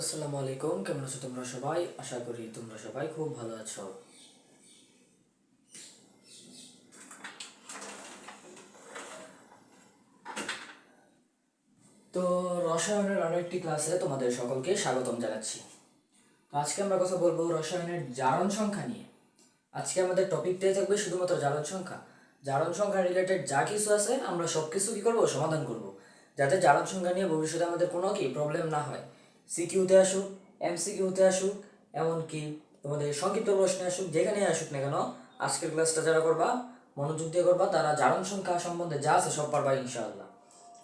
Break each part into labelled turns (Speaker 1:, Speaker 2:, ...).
Speaker 1: আসসালামু আলাইকুম, কেমন আছো তোমরা সবাই? আশা করি তোমরা সবাই খুব ভালো আছো। তো রসায়নের আরো একটি ক্লাসে তোমাদের সকলকে স্বাগতম জানাচ্ছি। তো আজকে আমরা কথা বলবো রসায়নের জারণ সংখ্যা নিয়ে। আজকে আমাদের টপিকটাই থাকবে শুধুমাত্র জারণ সংখ্যা। জারণ সংখ্যা রিলেটেড যা কিছু আছে আমরা সব কিছু কি করবো, সমাধান করব, যাতে জারণ সংখ্যা নিয়ে ভবিষ্যতে আমাদের কোনো কি প্রবলেম না হয়। সিকিউতে আসুক, এমসিকিউতে আসুক, এমনকি তোমাদের সংক্ষিপ্ত প্রশ্নে আসুক, যেখানে আসুক না কেন, আজকের ক্লাসটা যারা করবা, মনোযোগ দিয়ে করবা, তারা জারণ সংখ্যা সম্বন্ধে যা আছে সব পারবা ইনশাআল্লাহ।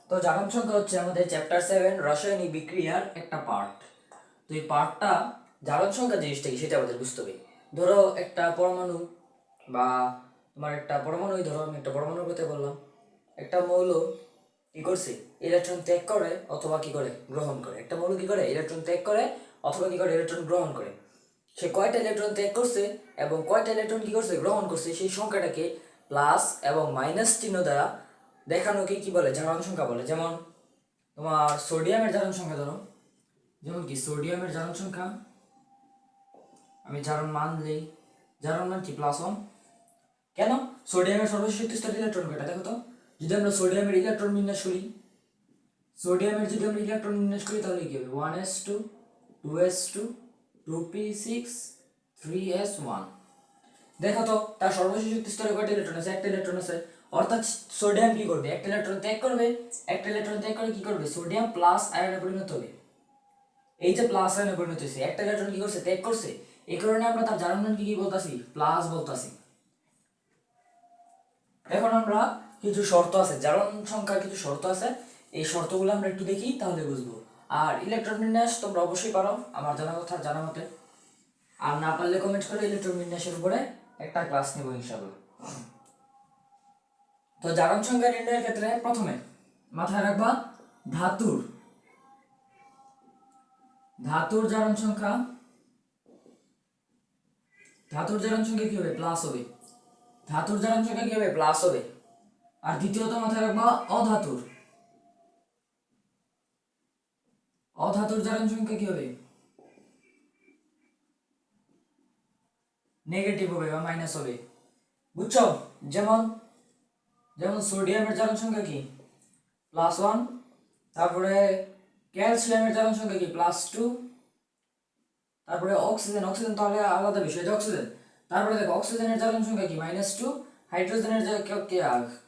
Speaker 1: তো জারণ সংখ্যা হচ্ছে আমাদের চ্যাপ্টার 7 রাসায়নিক বিক্রিয়ার একটা পার্ট। তো এই পার্টটা জারণ সংখ্যা জিনিসটা কি সেটা আমাদের বুঝতে হবে। ধরো একটা পরমাণু বা তোমার একটা পরমাণুই ধরো, আমি একটা পরমাণুর কথা বললাম। একটা মৌল কি করছে, ইলেকট্রন ত্যাগ করে অথবা কি করে গ্রহণ করে। একটা মৌল কি করে, ইলেকট্রন ত্যাগ করে অথবা কি করে ইলেকট্রন গ্রহণ করে। সে কয়টা ইলেকট্রন ত্যাগ করছে এবং কয়টা ইলেকট্রন কি করছে, গ্রহণ করছে, সেই সংখ্যাটাকে প্লাস এবং মাইনাস চিহ্ন দ্বারা দেখানোকে কি বলে, জারণ সংখ্যা বলে। যেমন তোমার সোডিয়ামের জারণ সংখ্যা ধরো, যেমন কি সোডিয়ামের জারণ সংখ্যা, আমি জারণ মান দিই, জারণ মান কি +1। কেন? সোডিয়ামের সর্বশেষ শক্তি স্তর ইলেকট্রন কয়টা দেখো তো। যদি আমরা সোডিয়ামের ইলেকট্রন বিন্যাস করি, তাহলে কি হবে, 1s2 2s2 2p6 3s1। দেখো তো তার সর্বশেষ শক্তি স্তরে কয়টা ইলেকট্রন আছে, একটা ইলেকট্রন আছে। অর্থাৎ সোডিয়াম কি করবে, একটা ইলেকট্রন ত্যাগ করবে, একটা ইলেকট্রন ত্যাগ করে কি করবে, সোডিয়াম প্লাস আয়নে পরিণত হবে। এই যে প্লাস আয়নে পরিণত হয়েছে, একটা ইলেকট্রন কি করছে, ত্যাগ করছে, এই কারণে আমরা তার জারণ মান কি বলতাছি, প্লাস বলতাছি। এখন আমরা কিছু শর্ত আছে, জারণ সংখ্যার কিছু শর্ত আছে, এই শর্তগুলো আমরা একটু দেখি তাহলে বুঝবো। আর ইলেকট্রন বিন্যাস তোমরা অবশ্যই পারো আমার জানা মতে, আর না পারলে কমেন্ট করে, ইলেকট্রন বিন্যাসের উপরে একটা ক্লাস নেব ইনশাআল্লাহ। তো জারণ সংখ্যা নির্ণয়ের ক্ষেত্রে প্রথমে মাথায় রাখবা ধাতুর ধাতুর জারণ সংখ্যা, ধাতুর জারণ সংখ্যা কি হবে, প্লাস হবে। ধাতুর জারণ সংখ্যা কি হবে, প্লাস হবে। আর দ্বিতীয়ত মাথায় রাখবা অধাতুর অধাতুর জারণ সংখ্যা কি হবে, নেগেটিভ হবে বা মাইনাস হবে। বুঝছো? যেমন যেমন সোডিয়ামের জারণ সংখ্যা কি, +1। তারপরে ক্যালসিয়ামের জারণ সংখ্যা কি, +2। তারপরে অক্সিজেন তাহলে আলাদা বিষয়, যে অক্সিজেন। তারপরে দেখো অক্সিজেনের জারণ সংখ্যা কি, -2। হাইড্রোজেনের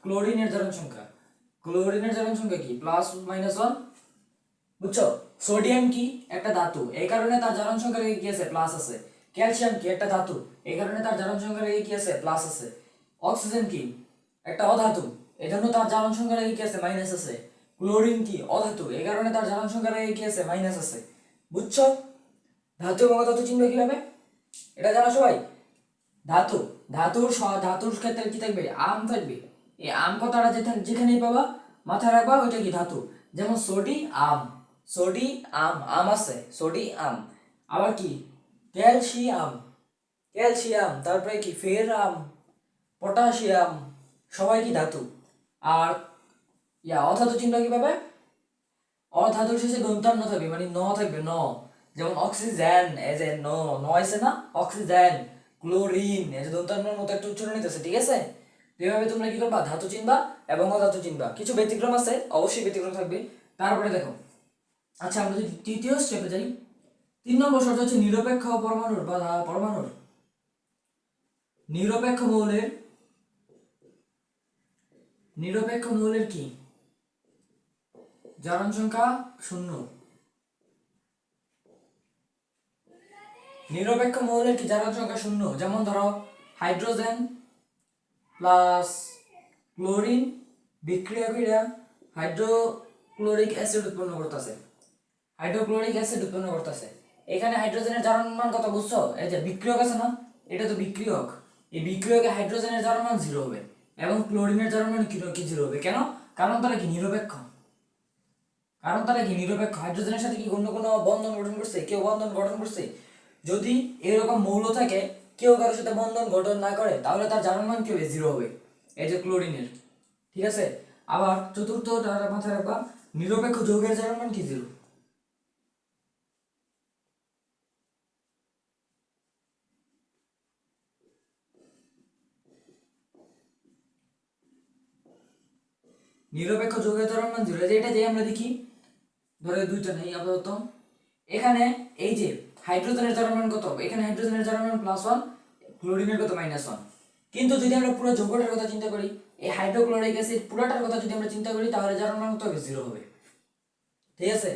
Speaker 1: ক্লোরিনের জারণ সংখ্যা, কি +-1। বুঝছো? সোডিয়াম কি একটা ধাতু, এই কারণে তার জারণ সংখ্যা রেখে কি আছে, প্লাস আছে। ক্যালসিয়াম কি একটা ধাতু, এই কারণে তার জারণ সংখ্যা রেখে কি আছে, প্লাস আছে। অক্সিজেন কি একটা অধাতু, এই জন্য তার জারণ সংখ্যা রেখে কি আছে, মাইনাস আছে। ক্লোরিন কি অধাতু, এই কারণে তার জারণ সংখ্যা রেখে কি আছে, মাইনাস আছে। বুঝছো? ধাতু এবং অধাতু চিনবে কিভাবে, এটা জানো সবাই? ধাতু ধাতুর ক্ষেত্রে কি থাকবে, আম থাকবে। এই আম কথাটা যেখানেই পাবা মাথায় রাখবা ওইটা কি ধাতু। যেমন আম, আম আছে, আম। আবার কি ক্যালসিয়াম, তারপরে কি ফেরাম, পটাশিয়াম, সবাই কি ধাতু। আর অধাতু চিহ্ন কিভাবে, অধাতুর শেষে দন্তান্ন থাকবে, মানে ন থাকবে, ন। যেমন অক্সিজেন, এজ এ ন আছে না, অক্সিজেন। ক্লোরিন, এই যে দন্তান্নর মতো একটা উচ্চারণ নিতেছে, ঠিক আছে? এভাবে তোমরা কি করবা, ধাতু চিনবা এবং অধাতু চিনবা। কিছু ব্যতিক্রম আছে, অবশ্যই ব্যতিক্রম থাকবে। তারপরে দেখো, আচ্ছা আমরা যদি তৃতীয় স্টেপে যাই, 3 নম্বর শর্ত হচ্ছে নিরপেক্ষ পরমাণুর বা পরমাণুর নিরপেক্ষ মৌলের কি জারণ সংখ্যা 0। নিরপেক্ষ মৌলের কি জারণ সংখ্যা 0। যেমন ধরো হাইড্রোজেন প্লাস ক্লোরিন বিক্রিয়া করে হাইড্রোক্লোরিক অ্যাসিড উৎপন্ন করতেছে। এখানে হাইড্রোজেনের জারণ মান কত বুঝছো? এই যে বিক্রিয়ক আছে না, এটা তো বিক্রিয়ক। এই বিক্রিয়কে হাইড্রোজেনের জারণ মান 0 হবে এবং ক্লোরিনের জারণ মান কি 0 হবে। কেন? কারণ তারা কি নিরপেক্ষ। হাইড্রোজেনের সাথে কি অন্য কোনো বন্ধন গঠন করছে, কেউ বন্ধন গঠন করছে? যদি এরকম মৌল থাকে, কেউ কারোর সাথে বন্ধন গঠন না করে, তাহলে তার জারণ মান কি হবে, 0 হবে। এই যে ক্লোরিনের, ঠিক আছে? আবার চতুর্থ মাথায় রাখবা, নিরপেক্ষ যৌগের জারণ মান কি, 0। নিরপেক্ষ যৌগের জারণ মান 0, এটা যে আমরা দেখি ধরে দুইটা নেই আপাতত। এখানে এই যে হাইড্রোজেনের জারণ মান কত, এখানে হাইড্রোজেনের জারণ মান +1, ক্লোরিনের কত -1। কিন্তু যদি আমরা পুরো যৌগটার কথা চিন্তা করি, এই হাইড্রোক্লোরিক অ্যাসিড পুরোটার কথা যদি আমরা চিন্তা করি, তাহলে জারণ মান কত হবে, 0 হবে। ঠিক আছে,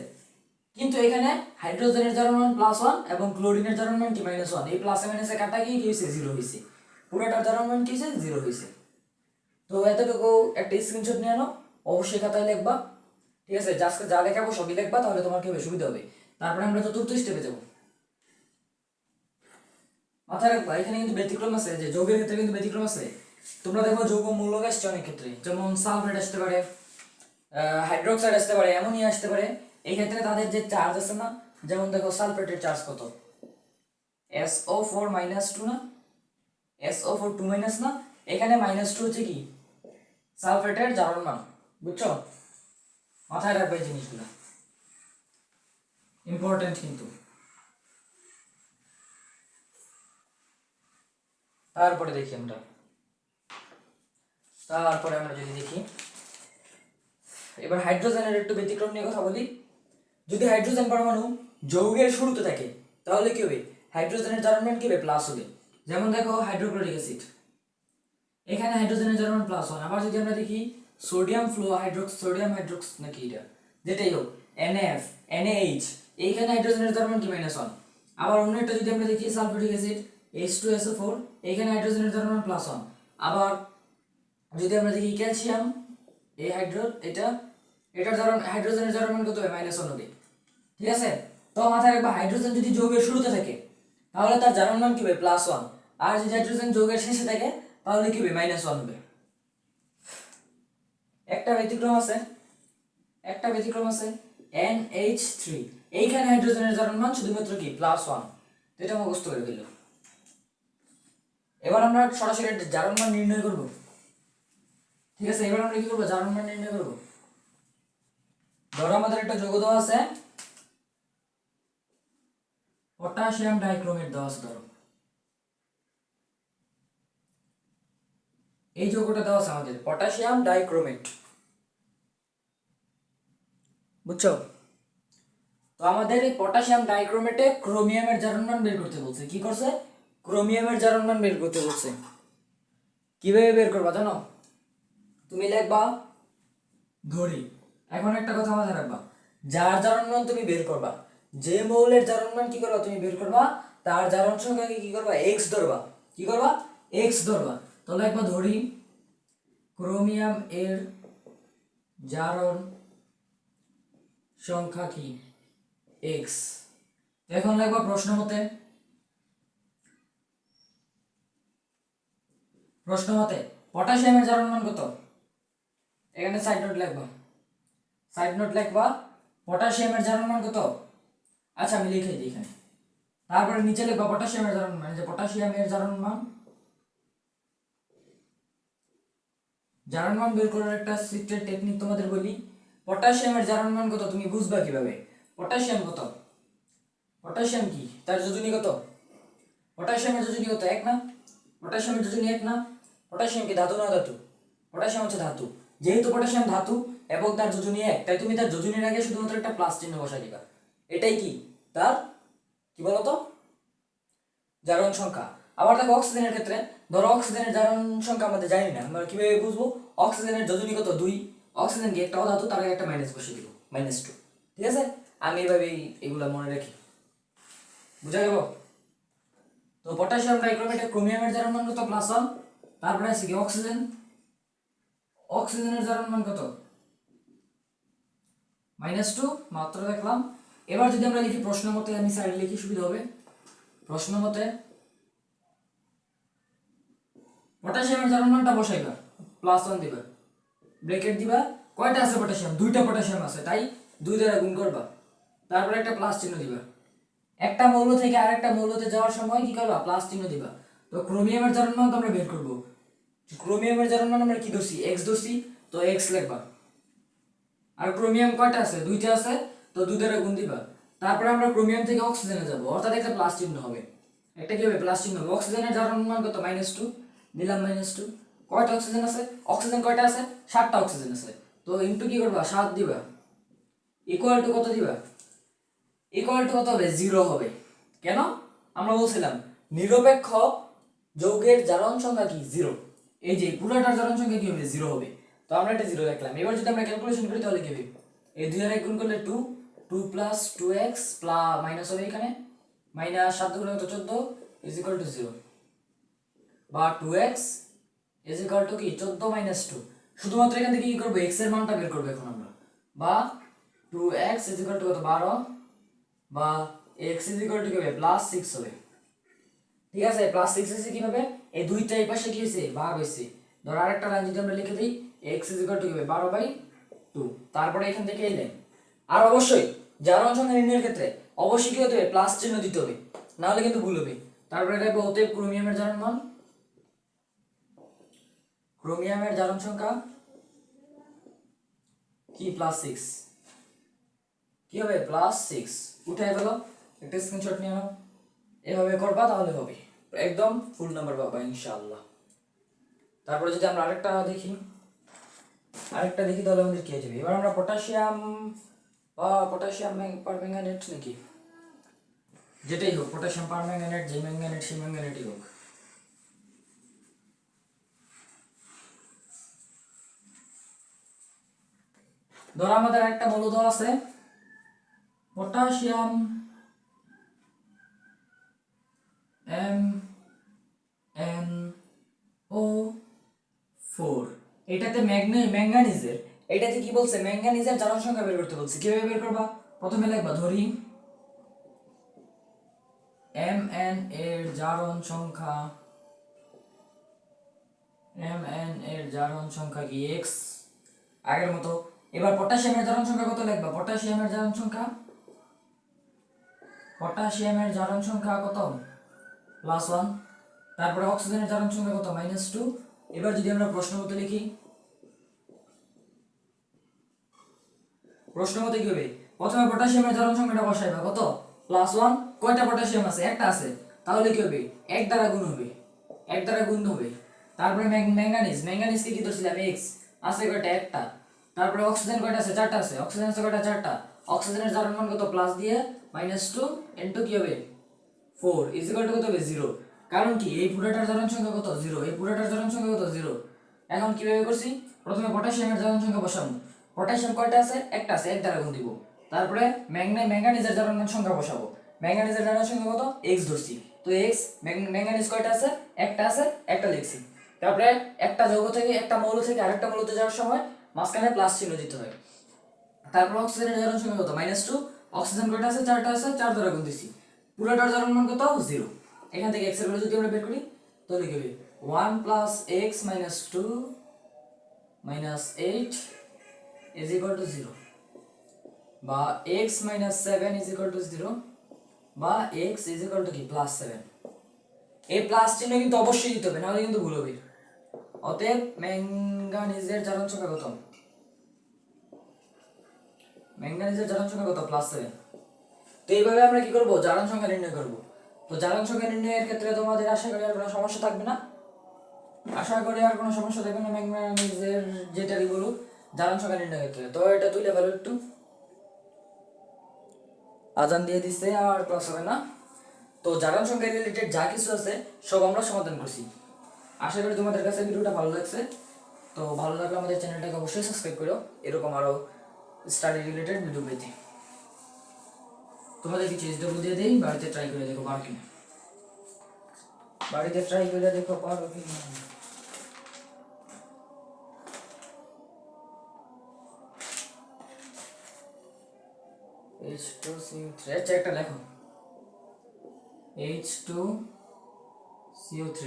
Speaker 1: কিন্তু এখানে হাইড্রোজেনের জারণ মান +1 এবং ক্লোরিনের জারণ মান কি -1, এই প্লাসে মাইনাসে কাটা গিয়ে কি হয়েছে, 0 হয়েছে। পুরোটার জারণ মান কি হয়েছে, 0 হয়েছে। তো এতটুকু একটা স্ক্রিনশট নিয়ে নাও, অবশ্যই খাতায় লিখবা। ঠিক আছে, আজকে যা লেখাবো সবই লিখবা, তাহলে তোমার কি হবে, সুবিধা হবে। তারপরে আমরা চতুর্থ স্টেপে যাব। মাথায় রাখবা এখানে কিন্তু ব্যতিক্রম আছে, যে যৌগের ক্ষেত্রে কিন্তু ব্যতিক্রম আছে। তোমরা দেখো যৌগ মূলক আসছে অনেক ক্ষেত্রে, যেমন সালফেট আসতে পারে, হাইড্রোক্সাইড আসতে পারে, অ্যামোনিয়া আসতে পারে। এই ক্ষেত্রে তাদের যে চার্জ আছে না, যেমন দেখো সালফেটের চার্জ কত, SO4 -2 না, SO4 2 না, এখানে -2 হচ্ছে কি সালফেটের জারণ মান। বুঝছো, মাথায় রাখবে এই জিনিসগুলো, ইম্পর্টেন্ট কিন্তু। তারপরে দেখি আমরা যদি দেখি, এবার হাইড্রোজেনের একটু ব্যতিক্রম নিয়ে কথা বলি। যদি হাইড্রোজেন পরমাণু যৌগের শুরুতে থাকে, তাহলে কি হবে, হাইড্রোজেনের জারণ মান কি হবে, প্লাস হবে। যেমন দেখো হাইড্রোক্লোরিক অ্যাসিড, এখানে হাইড্রোজেনের জারণ মান +1। আবার যদি আমরা দেখি সোডিয়াম হাইড্রোক্স নাকি এটা যেটাই হোক, NF NaH, এইখানে হাইড্রোজেনের জারণ মান কি -1। আবার অন্য একটা যদি আমরা দেখি সালফিউরিক অ্যাসিড H2SO4, এইখানে হাইড্রোজেনের জারণ মান +1। আবার যদি আমরা দেখি ক্যালসিয়াম, এই এটার জারণ হাইড্রোজেনের জারণ মান কত হবে, -1 হবে। ঠিক আছে, তো মাথায় রাখবা হাইড্রোজেন যদি যৌগের শুরুতে থাকে, তাহলে তার জারণ মান কি হবে, +1। আর যদি হাইড্রোজেন যৌগের শেষে থাকে, তাহলে কি হবে, -1 হবে। একটা ব্যতিক্রম আছে, NH3, এইখানে হাইড্রোজেনের জারণ মান শুধুমাত্র কি +1। এটা মুখস্থ করে দিল। এবার আমরা সরাসরি জারণ মান নির্ণয় করব। ঠিক আছে, এবার আমরা কি করব, জারণ মান নির্ণয় করব। ধরো আমাদের একটা যৌগ দেওয়া আছে, পটাশিয়াম ডাইক্রোমেট দেওয়া আছে। ধরো এই যৌগটা দেওয়া আছে আমাদের পটাশিয়াম ডাইক্রোমেট, বুঝছো। তো আমাদের এই পটাশিয়াম ডাইক্রোমেটে ক্রোমিয়ামের জারণ মান বের করতে বলছে। কি করছে, ক্রোমিয়ামের জারণ মান বের করতে বলছে। কিভাবে বের করবা জানো, তুমি লিখবা ধরি। এখন একটা কথা মাথায় রাখবা, যার জারণ মান তুমি বের করবা, যে মৌলের জারণ মান কি করবা তুমি বের করবা, তার জারণ সংখ্যাকে কি করবা, x ধরবা। কি করবা, x ধরবা। তো লিখবা ধরি ক্রোমিয়াম এর জারণ সংখ্যা কি, x। এখন লিখবা প্রশ্ন মতে পটাশিয়ামের জারণ মান কত, এখানে সাইড নোট লিখবা পটাশিয়ামের জারণ মান কত। আচ্ছা আমি লিখে দিই এখানে, তারপরে নিচে লিখবা পটাশিয়ামের জারণ মান। যে পটাশিয়ামের জারণ মান বের করার একটা সিক্রেট টেকনিক তোমাদের বলি। পটাশিয়ামের জারণ মান কত তুমি বুঝবা কিভাবে, পটাশিয়াম কত, পটাশিয়াম কি তার যোজনী কত, পটাশিয়ামের যোজনী কত, 1 না, পটাশিয়ামের যোজনী 1 না। পটাশিয়াম কি ধাতু না ধাতু, পটাশিয়াম হচ্ছে ধাতু। যেহেতু পটাশিয়াম ধাতু এবং তার যোজনী 1, তাই তুমি তার যোজনীর আগে শুধুমাত্র একটা প্লাস চিহ্ন বসাই দিবা। এটাই কি তার কি বলতো, জারণ সংখ্যা। আবার দেখো অক্সিজেনের ক্ষেত্রে, ধরো অক্সিজেনের জারণ সংখ্যা আমাদের জানি না, আমরা কিভাবে বুঝবো, অক্সিজেনের যোজনী কত, 2। অক্সিজেন কি একটা অধাতু, তার আগে একটা মাইনাস বসিয়ে দিব, -2। ঠিক আছে, আমি এইভাবে এগুলা মনে রাখি, বুঝা গেল। তো পটাশিয়াম ডাইক্রোমেটে ক্রোমিয়ামের জারণ মান কত, +1। তারপরে আছে কি অক্সিজেনের জারণ মান কত, -2, মাত্র দেখলাম। এবার যদি আমরা লিখি প্রশ্ন মতে, আমি সাইড লিখি সুবিধা হবে। প্রশ্ন মতে পটাশিয়ামের জারণ মানটা বসাইবা, +1 দিবা, ব্র্যাকেট দিবা। কয়টা আছে পটাশিয়াম, 2টা পটাশিয়াম আছে, তাই 2 দ্বারা গুণ করবা, তারপরে একটা প্লাস চিহ্ন দিবা। একটা মৌল থেকে আরেকটা মৌলতে যাওয়ার সময় কি করবা, প্লাস চিহ্ন দিবা। তো ক্রোমিয়ামের জারণ মান তো আমরা বের করব। ক্রোমিয়ামের জারণ মান আমরা কি ধরছি, x ধরছি, তো x লিখবা। আর ক্রোমিয়াম কয়টা আছে, 2টা আছে, তো 2 দ্বারা গুণ দিবা। তারপরে আমরা ক্রোমিয়াম থেকে অক্সিজেনে যাব, অর্থাৎ একটা প্লাস চিহ্ন হবে। একটা কি হবে, প্লাস চিহ্ন হবে। অক্সিজেনের জারণ মান কত, -2, দিলাম -2। কয়টা অক্সিজেন আছে, অক্সিজেন কয়টা আছে, 7টা অক্সিজেন আছে। তো ইনটু কি করবা 7 দিবা ইকুয়াল টু কত দিবা ইকুয়াল টু কত হবে 0 হবে কেন আমরা বলছিলাম নিরপেক্ষ যৌগের জারণ সংখ্যা কি 0 এই যে পুরোটার জারণ সংখ্যা কি হবে 0 হবে তো আমরা এটা 0 রাখলাম এবার যদি আমরা ক্যালকুলেশন করি তাহলে কি হবে এই 2 আর 1 গুণ করলে 2 2 প্লাস 2x প্লাস মাইনাস হবে এখানে মাইনাস 7 গুণ কত 14 ইজ ইকুয়াল টু 0 বা 2x ইজ ইকুয়াল টু কি 14 মাইনাস 2 শুধুমাত্র এখান থেকে কি করব x এর মানটা বের করব এখন আমরা বা 2x ইজ ইকুয়াল টু কত 12 বা x ইজ ইকুয়াল টু কি হবে প্লাস 6 হবে ঠিক আছে প্লাস 6 এসে কি হবে এই দুইটা এই পাশে কি হইছে ভাগ হইছে ধর আরেকটা লাইন যদি আমরা লিখে দেই x ইজ ইকুয়াল টু কি হবে 12/2 তারপরে এখান থেকে এই লাইন আর অবশ্যই জারণ সংখ্যা নির্ণয়ের ক্ষেত্রে অবশ্যই কি হতে হবে প্লাস চিহ্ন দিতে হবে না হলে কিন্তু ভুল হবে তারপরে এটা অতএব ক্রোমিয়ামের জারণ মান ক্রোমিয়ামের জারণ সংখ্যা কি প্লাস 6 কি হবে প্লাস 6 উঠাই ফেলো একটা স্ক্রিনশট নিয়ে নাও এভাবে করবা তাহলে হবে একদম ফুল নাম্বার পাবা ইনশাআল্লাহ তারপরে যদি আমরা আরেকটা দেখি তাহলে আমাদের কি হয়ে যাবে এবার আমরা পটাশিয়াম পারম্যাঙ্গানেট নাকি যেটাই হোক পটাশিয়াম পারম্যাঙ্গানেট যে ম্যাঙ্গানেট সেই ম্যাঙ্গানেটই হোক ধর আমাদের একটা মৌল আছে পটাশিয়াম MnO4 এটাতে ম্যাঙ্গানিজের এটাতে কি বলছে ম্যাঙ্গানিজের জারণ সংখ্যা বের করতে বলছে কিভাবে বের করবা প্রথমে লিখবা ধরি Mn এর জারণ সংখ্যা কি x আগের মতো এবার পটাশিয়ামের জারণ সংখ্যা কত লিখবা পটাশিয়ামের জারণ সংখ্যা কত +1 তারপরে অক্সিজেনের জারণ সংখ্যা কত -2 এবার যদি আমরা প্রশ্ন মতে লিখি প্রশ্ন মতে কি হবে প্রথমে পটাশিয়ামের জারণ সংখ্যাটা বসাইবা কত +1 কয়টা পটাশিয়াম আছে একটা আছে তাহলে কি হবে 1 দ্বারা গুণ হবে তারপরে ম্যাঙ্গানিজকে কি ধরছিলাম x আছে কয়টা একটা তারপরে অক্সিজেন কয়টা আছে চারটা আছে অক্সিজেন আছে কয়টা চারটা অক্সিজেনের জারণ মান কত প্লাস দিয়ে -2 ইনটু কি হবে 4 ইজ ইকুয়াল টু কত হবে 0 কারণ কি এই পুরোটার জারণ সংখ্যা কত 0 এই পুরোটার জারণ সংখ্যা কত 0 এখন কিভাবে করছি প্রথমে পটাশিয়ামের জারণ সংখ্যা বসাবো পটাশিয়াম কয়টা আছে একটা আছে 1 দ্বারা গুণ দিব তারপরে ম্যাঙ্গানিজের জারণ সংখ্যা বসাবো ম্যাঙ্গানিজের জারণ সংখ্যা কত x ধরছি তো x ম্যাঙ্গানিজ কয়টা আছে একটা আছে একটা লিখছি তারপরে একটা যৌগ থেকে একটা মৌল থেকে আরেকটা মৌলতে যাওয়ার সময় মাঝখানে প্লাস চিহ্ন দিতে হয় তারপর অক্সিজেনের জারণ সংখ্যা কত -2 অক্সিজেন কয়টা আছে চারটা আছে 4 দ্বারা গুণ দিছি পুরোটার জারণ মান কত 0 এখান থেকে x এর ভ্যালু যদি আমরা বের করি তাহলে কি হবে 1 + x - 2 - 8 is equal to 0 বা x - 7 is equal to 0 বা x is equal to কি +7 এই প্লাস চিহ্ন কিন্তু অবশ্যই দিতে হবে না হলে কিন্তু ভুল হবে অতএব ম্যাঙ্গানিজের জারণ সংখ্যা কত +7 তো এইভাবে আমরা কি করব জারণ সংখ্যা নির্ণয় করব তো জারণ সংখ্যা নির্ণয়ের ক্ষেত্রে তোমাদের আশা করি আর কোনো সমস্যা থাকবে না ম্যাঙ্গানিজের যেটাই বলুক জারণ সংখ্যা নির্ণয়ের ক্ষেত্রে তো এটা তুলে ফেলো একটু আজান দিয়ে দিচ্ছে আর ক্লাস হবে না তো জারণ সংখ্যা রিলেটেড যা কিছু আছে সব আমরা সমাধান করছি আশা করি তোমাদের কাছে ভিডিওটা ভালো লাগছে তো ভালো লাগলে আমাদের চ্যানেলটাকে অবশ্যই সাবস্ক্রাইব করো এরকম আরো স্টাডি রিলেটেড ভিডিও পেতে তোমাদের কিছু এসডব্লিউ দিয়ে দেই বাড়িতে ট্রাই করে দেখো পারো কিনা H2CO3 আচ্ছা একটা লেখো H2CO3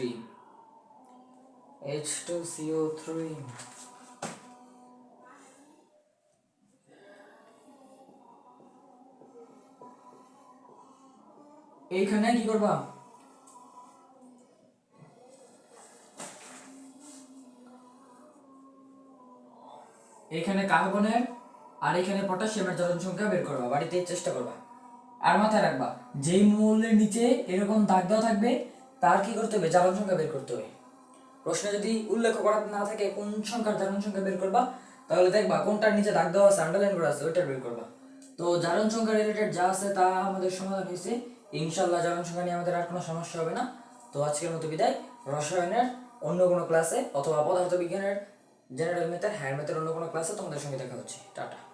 Speaker 1: এইখানে কি করবা এইখানে কার্বনের আর এখানে পটাশিয়ামের জারণ সংখ্যা বের করবা বাড়িতে চেষ্টা করবা আর মাথায় রাখবা যেই মৌলের নিচে এরকম দাগ দেওয়া থাকবে তার কি করতে হবে জারণ সংখ্যা বের করতে হবে প্রশ্নে যদি উল্লেখ করা না থাকে কোন সংখ্যার জারণ সংখ্যা বের করবা তাহলে দেখবা কোনটার নিচে দাগ দেওয়া আছে, আন্ডারলাইন করা আছে, ওইটা বের করবা। তো জারণ সংখ্যা রিলেটেড যা আছে তা আমাদের সমাধান হয়েছে। ইনশাল্লাহ জারণ সংখ্যা নিয়ে আমাদের আর কোনো সমস্যা হবে না। তো আজকের মতো বিদায়। রসায়নের অন্য কোনো ক্লাসে অথবা পদার্থবিজ্ঞানের জেনারেল ম্যাথের, হায়ার ম্যাথের অন্য কোনো ক্লাসে তোমাদের সঙ্গে দেখা হচ্ছে। টাটা।